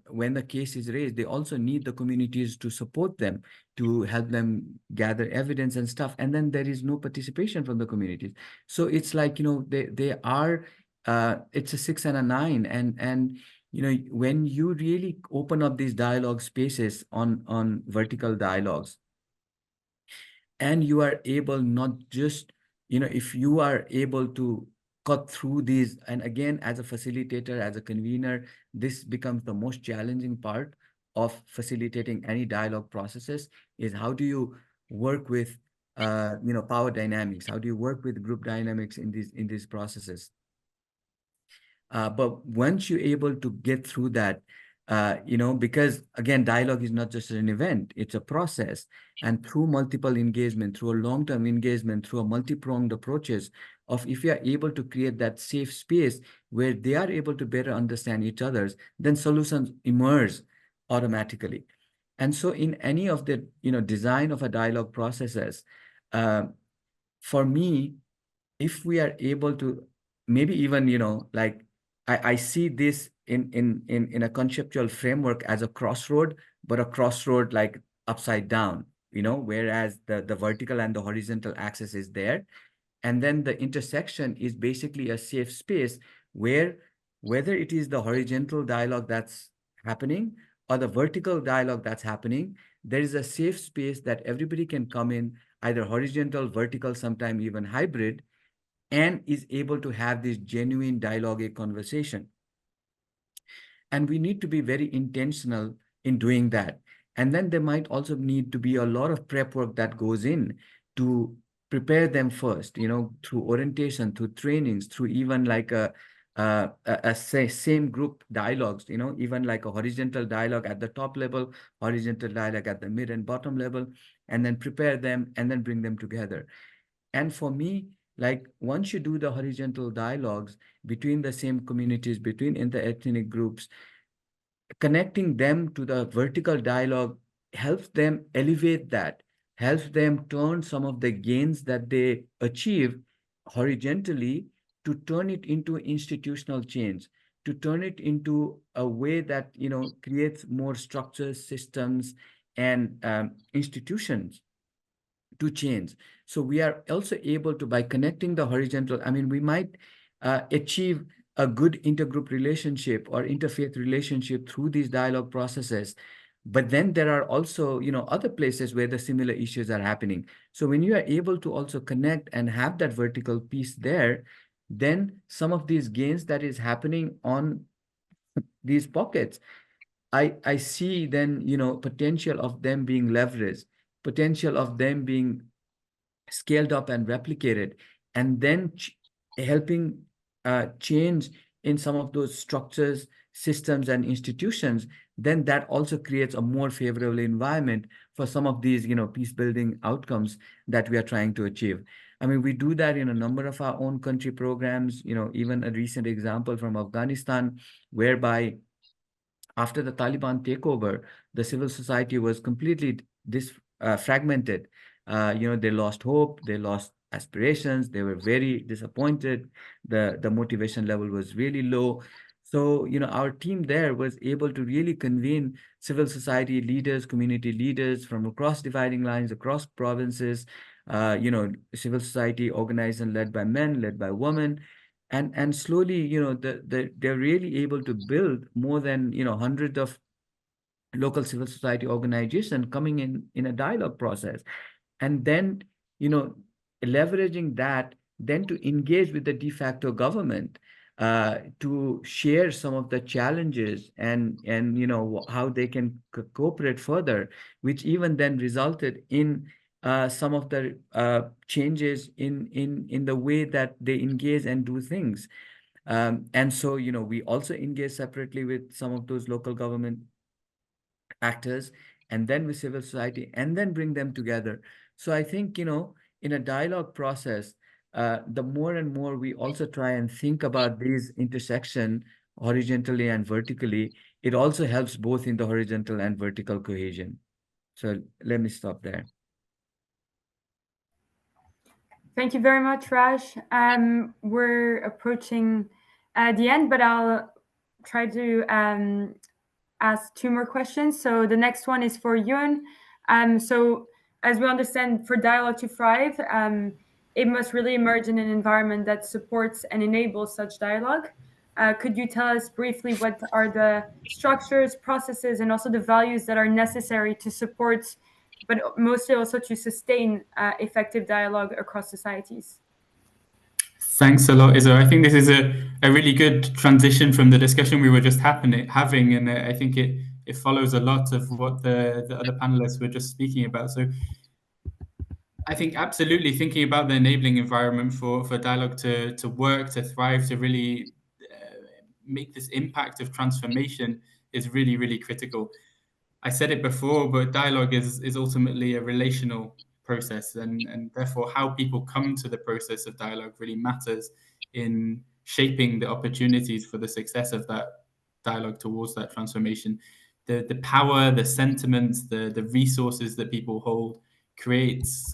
when the case is raised, they also need the communities to support them, to help them gather evidence and stuff. And then there is no participation from the communities. So it's like, they are, it's a 6 and a 9. And when you really open up these dialogue spaces on vertical dialogues, and you are able not just, if you are able to cut through these, and again, as a facilitator, as a convener, this becomes the most challenging part of facilitating any dialogue processes, is how do you work with, power dynamics? How do you work with group dynamics in these processes? But once you're able to get through that, because again, dialogue is not just an event, it's a process. And through multiple engagement, through a long-term engagement, through a multi-pronged approaches of, if you are able to create that safe space where they are able to better understand each other's, then solutions emerge automatically. And so in any of the, design of a dialogue processes, for me, if we are able to maybe even, like, I see this in a conceptual framework as a crossroad, but a crossroad like upside down, whereas the vertical and the horizontal axis is there. And then the intersection is basically a safe space where, whether it is the horizontal dialogue that's happening or the vertical dialogue that's happening, there is a safe space that everybody can come in, either horizontal, vertical, sometime even hybrid, and is able to have this genuine dialogue conversation. And we need to be very intentional in doing that. And then there might also need to be a lot of prep work that goes in to prepare them first, through orientation, through trainings, through even like same group dialogues, even like a horizontal dialogue at the top level, horizontal dialogue at the mid and bottom level, and then prepare them and then bring them together. And for me, like, once you do the horizontal dialogues between the same communities, between inter-ethnic groups, connecting them to the vertical dialogue helps them elevate that, helps them turn some of the gains that they achieve horizontally to turn it into institutional change, to turn it into a way that, creates more structures, systems, and institutions to change. So we are also able to, by connecting the horizontal, we might achieve a good intergroup relationship or interfaith relationship through these dialogue processes. But then there are also, other places where the similar issues are happening. So when you are able to also connect and have that vertical piece there, then some of these gains that is happening on these pockets, I see then, potential of them being leveraged, potential of them being scaled up and replicated, and then helping change in some of those structures, systems, and institutions. Then that also creates a more favorable environment for some of these, peace building outcomes that we are trying to achieve. We do that in a number of our own country programs, even a recent example from Afghanistan, whereby after the Taliban takeover, the civil society was completely fragmented. They lost hope, they lost aspirations, they were very disappointed. The motivation level was really low. So, our team there was able to really convene civil society leaders, community leaders from across dividing lines, across provinces, civil society organized and led by men, led by women. And slowly, they're really able to build more than, hundreds of local civil society organizations coming in a dialogue process. And then, leveraging that, then to engage with the de facto government, to share some of the challenges and how they can cooperate further, which even then resulted in some of the changes in the way that they engage and do things. And so, we also engage separately with some of those local government actors, and then with civil society, and then bring them together. So I think, in a dialogue process, the more and more we also try and think about these intersection horizontally and vertically, it also helps both in the horizontal and vertical cohesion. So let me stop there. Thank you very much, Raj. We're approaching the end, but I'll try to ask 2 more questions. So the next one is for Euan. So as we understand, for dialogue to thrive, it must really emerge in an environment that supports and enables such dialogue. Could you tell us briefly what are the structures, processes, and also the values that are necessary to support, but mostly also to sustain effective dialogue across societies? Thanks a lot, Izo. I think this is a really good transition from the discussion we were just having, and I think it follows a lot of what the other panelists were just speaking about. So I think absolutely thinking about the enabling environment for dialogue to work, to thrive, to really make this impact of transformation is really, really critical. I said it before, but dialogue is ultimately a relational process, and therefore how people come to the process of dialogue really matters in shaping the opportunities for the success of that dialogue towards that transformation. The power, the sentiments, the resources that people hold creates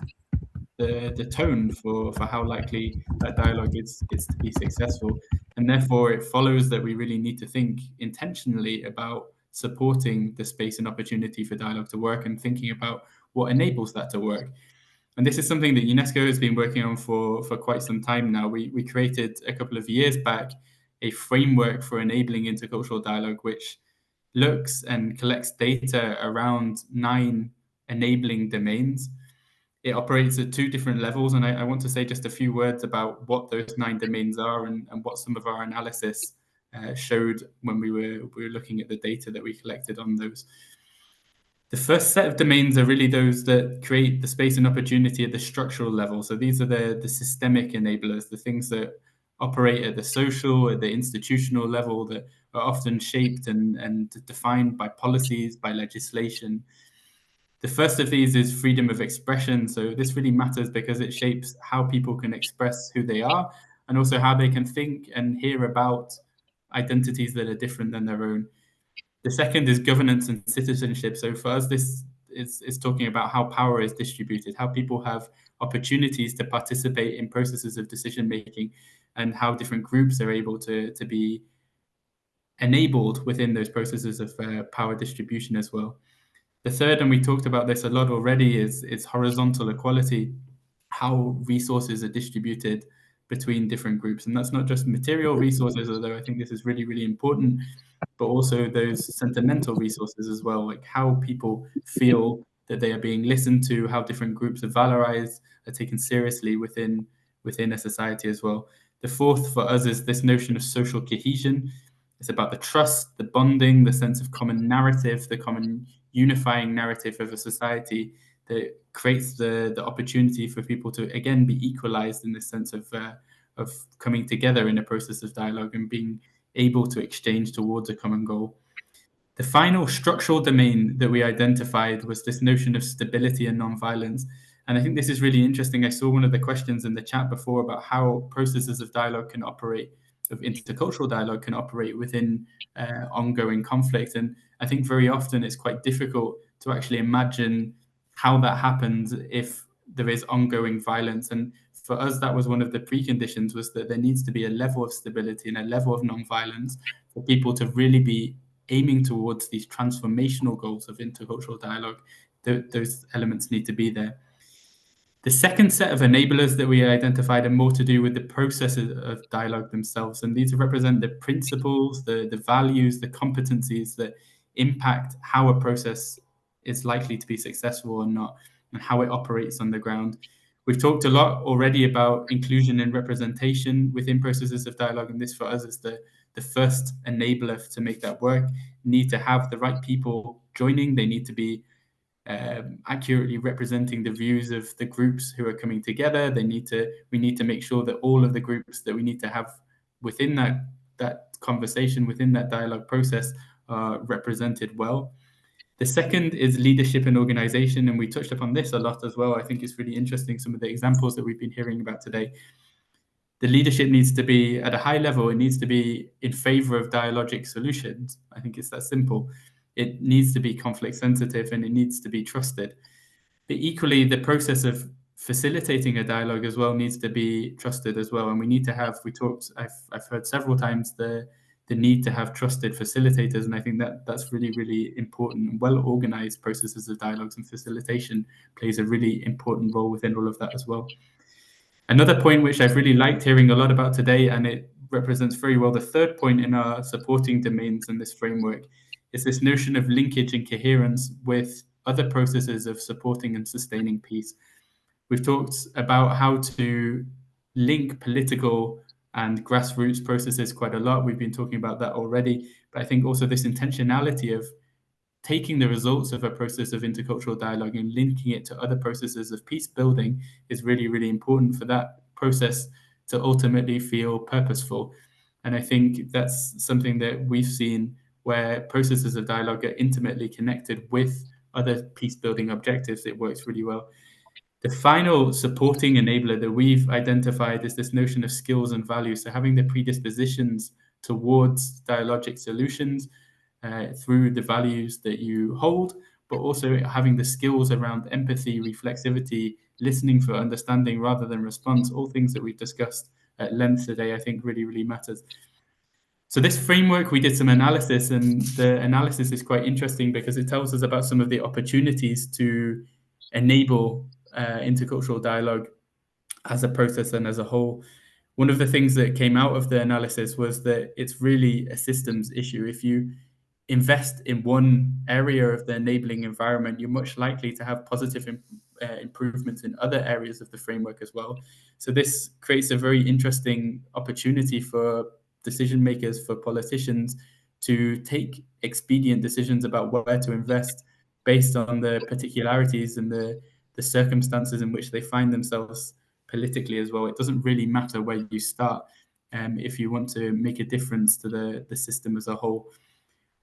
the tone for how likely that dialogue is to be successful. And therefore it follows that we really need to think intentionally about supporting the space and opportunity for dialogue to work and thinking about what enables that to work. And this is something that UNESCO has been working on for quite some time now. We created a couple of years back a framework for enabling intercultural dialogue, which looks and collects data around 9 enabling domains. It operates at 2 different levels, and I want to say just a few words about what those 9 domains are and what some of our analysis showed when we were looking at the data that we collected on those. The first set of domains are really those that create the space and opportunity at the structural level. So these are the systemic enablers, the things that operate at the social, at the institutional level, that are often shaped and defined by policies, by legislation. The first of these is freedom of expression. So this really matters because it shapes how people can express who they are and also how they can think and hear about identities that are different than their own. The second is governance and citizenship. So for us, this is talking about how power is distributed, how people have opportunities to participate in processes of decision making, and how different groups are able to be enabled within those processes of power distribution as well. The third, and we talked about this a lot already, is horizontal equality, how resources are distributed between different groups. And that's not just material resources, although I think this is really, really important, but also those sentimental resources as well, like how people feel that they are being listened to, how different groups are valorized, are taken seriously within a society as well. The fourth for us is this notion of social cohesion. It's about the trust, the bonding, the sense of common narrative, the common unifying narrative of a society that creates the opportunity for people to, again, be equalized in the sense of coming together in a process of dialogue and being able to exchange towards a common goal. The final structural domain that we identified was this notion of stability and nonviolence. And I think this is really interesting. I saw one of the questions in the chat before about how processes of dialogue can operate, of intercultural dialogue can operate within ongoing conflict. And I think very often it's quite difficult to actually imagine how that happens if there is ongoing violence. And for us, that was one of the preconditions, was that there needs to be a level of stability and a level of nonviolence for people to really be aiming towards these transformational goals of intercultural dialogue. Those elements need to be there. The second set of enablers that we identified are more to do with the processes of dialogue themselves. And these represent the principles, the values, the competencies that impact how a process is likely to be successful or not, and how it operates on the ground. We've talked a lot already about inclusion and representation within processes of dialogue, and this for us is the first enabler to make that work. You need to have the right people joining. They need to be accurately representing the views of the groups who are coming together. We need to make sure that all of the groups that we need to have within that conversation, within that dialogue process, are represented well. The second is leadership and organization, and we touched upon this a lot as well. I think it's really interesting, some of the examples that we've been hearing about today. The leadership needs to be at a high level. It needs to be in favor of dialogic solutions. I think it's that simple. It needs to be conflict sensitive and it needs to be trusted. But equally, the process of facilitating a dialogue as well needs to be trusted as well. And we need to have, I've heard several times the need to have trusted facilitators. And I think that's really, really important. And well-organized processes of dialogues and facilitation plays a really important role within all of that as well. Another point which I've really liked hearing a lot about today, and it represents very well the third point in our supporting domains in this framework, is this notion of linkage and coherence with other processes of supporting and sustaining peace. We've talked about how to link political and grassroots processes quite a lot. We've been talking about that already, but I think also this intentionality of taking the results of a process of intercultural dialogue and linking it to other processes of peace building is really, really important for that process to ultimately feel purposeful. And I think that's something that we've seen where processes of dialogue are intimately connected with other peace building objectives. It works really well. The final supporting enabler that we've identified is this notion of skills and values. So having the predispositions towards dialogic solutions through the values that you hold, but also having the skills around empathy, reflexivity, listening for understanding rather than response, all things that we've discussed at length today, I think really, really matters. So this framework, we did some analysis, and the analysis is quite interesting because it tells us about some of the opportunities to enable intercultural dialogue as a process and as a whole. One of the things that came out of the analysis was that it's really a systems issue. If you invest in one area of the enabling environment, you're much likely to have positive improvements in other areas of the framework as well. So this creates a very interesting opportunity for decision makers, for politicians to take expedient decisions about where to invest based on the particularities and the circumstances in which they find themselves politically as well. It doesn't really matter where you start if you want to make a difference to the system as a whole.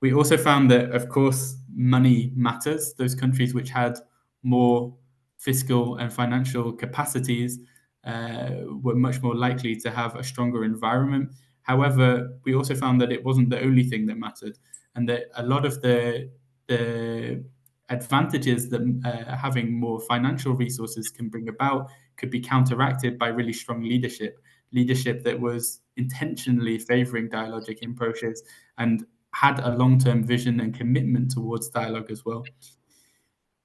We also found that, of course, money matters. Those countries which had more fiscal and financial capacities were much more likely to have a stronger environment. However, we also found that it wasn't the only thing that mattered, and that a lot of the advantages that having more financial resources can bring about could be counteracted by really strong leadership that was intentionally favoring dialogic approaches and had a long-term vision and commitment towards dialogue as well.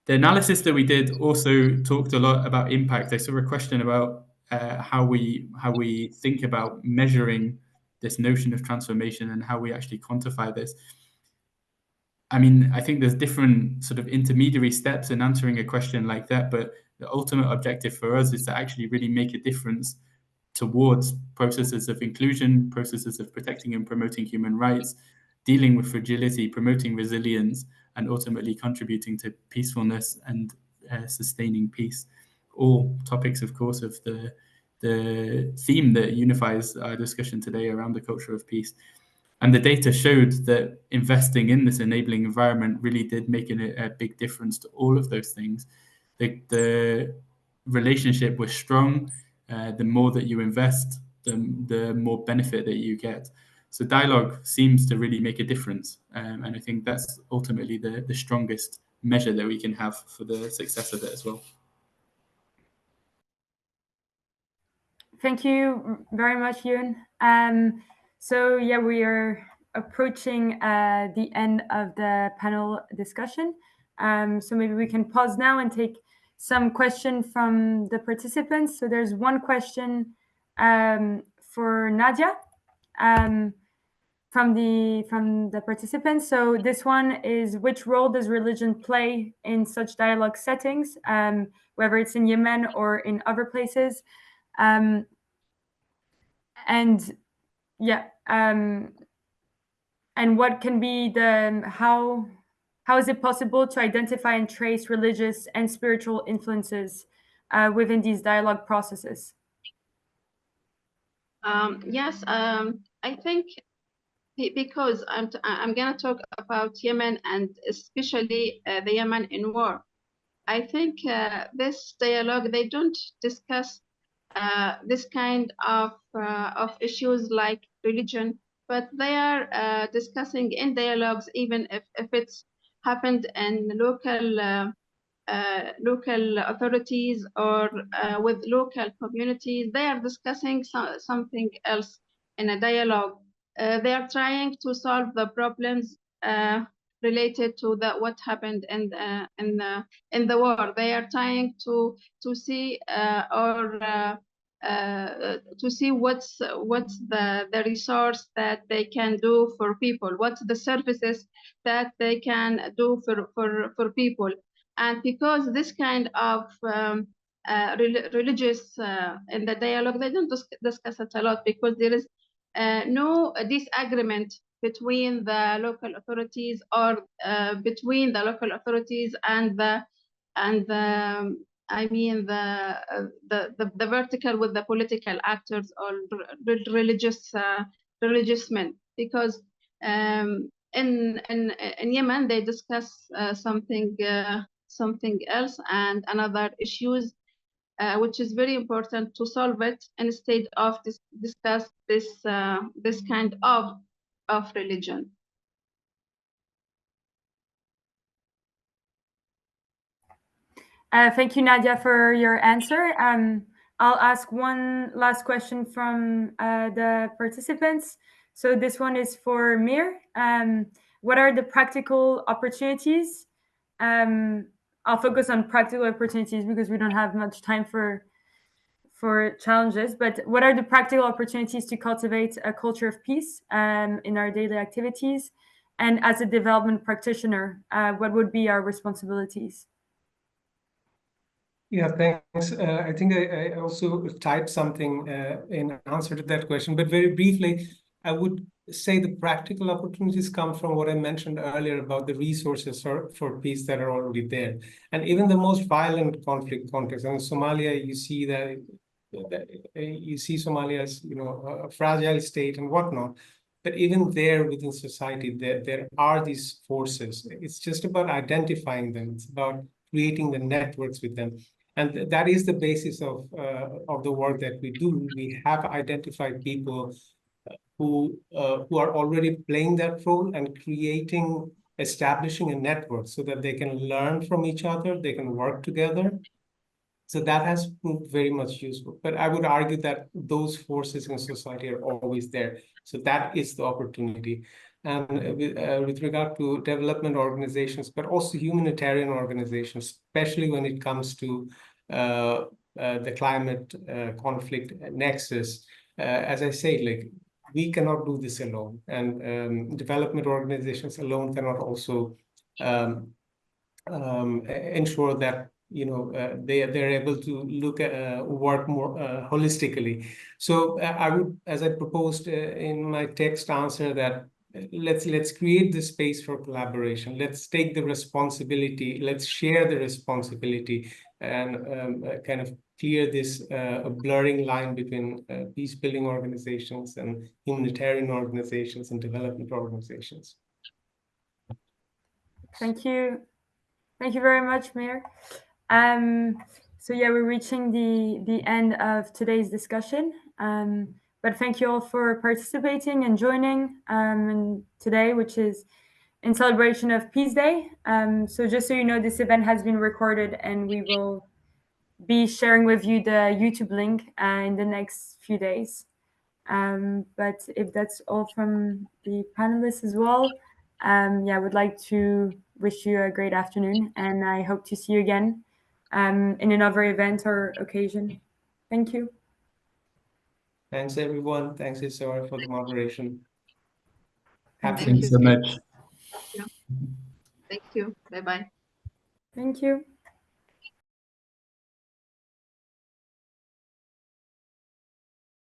The analysis that we did also talked a lot about impact. I saw a question about how we think about measuring this notion of transformation and how we actually quantify this. I mean, I think there's different sort of intermediary steps in answering a question like that, but the ultimate objective for us is to actually really make a difference towards processes of inclusion, processes of protecting and promoting human rights, dealing with fragility, promoting resilience, and ultimately contributing to peacefulness and sustaining peace. All topics, of course, of the theme that unifies our discussion today around the culture of peace. And the data showed that investing in this enabling environment really did make a big difference to all of those things. The relationship was strong. The more that you invest, the more benefit that you get. So dialogue seems to really make a difference. And I think that's ultimately the strongest measure that we can have for the success of it as well. Thank you very much, Euan. So yeah, we are approaching the end of the panel discussion. So maybe we can pause now and take some question from the participants. So there's one question for Nadia. from the participants. So this one is, which role does religion play in such dialogue settings, whether it's in Yemen or in other places? And yeah, and what can be how is it possible to identify and trace religious and spiritual influences within these dialogue processes? Yes, I think because I'm gonna talk about Yemen and especially the Yemen in war. I think this dialogue, they don't discuss this kind of issues like religion, but they are discussing in dialogues, even if it's happened in local authorities or with local communities. They are discussing something else in a dialogue. They are trying to solve the problems related to what happened in the war. They are trying to see to see what's the resource that they can do for people, what's the services that they can do for people. And because this kind of religious in the dialogue, they don't discuss it a lot, because there is no disagreement between the local authorities or between the local authorities and the I mean the vertical with the political actors or religious men, because in Yemen they discuss something else and another issues, which is very important to solve it instead of discuss this kind of religion. Thank you, Nadia, for your answer. I'll ask one last question from the participants. So this one is for Mir. What are the practical opportunities? I'll focus on practical opportunities because we don't have much time for challenges, but what are the practical opportunities to cultivate a culture of peace in our daily activities? And as a development practitioner, what would be our responsibilities? Yeah, thanks. I think I also typed something in answer to that question, but very briefly, I would say the practical opportunities come from what I mentioned earlier about the resources for peace that are already there. And even the most violent conflict context, in Somalia, you see Somalia as, a fragile state and whatnot. But even there within society, there are these forces. It's just about identifying them. It's about creating the networks with them. And that is the basis of the work that we do. We have identified people who are already playing that role and establishing a network so that they can learn from each other, they can work together. So that has proved very much useful. But I would argue that those forces in society are always there. So that is the opportunity. And with regard to development organizations, but also humanitarian organizations, especially when it comes to the climate conflict nexus, as I say, we cannot do this alone, and development organizations alone cannot also ensure that they're able to work more holistically. So I would, as I proposed in my text answer, that let's create the space for collaboration. Let's take the responsibility. Let's share the responsibility and kind of clear this blurring line between peace-building organizations and humanitarian organizations and development organizations. Thank you. Thank you very much, Mir. So yeah, we're reaching the end of today's discussion. But thank you all for participating and joining today, which is in celebration of Peace Day. So just so you know, this event has been recorded and we will be sharing with you the YouTube link in the next few days. But if that's all from the panelists as well, I would like to wish you a great afternoon, and I hope to see you again in another event or occasion. Thank you. Thanks, everyone. Thanks, Isara, for the moderation. Happy. Thank Thanks so much. Thank you. Bye-bye. Thank you.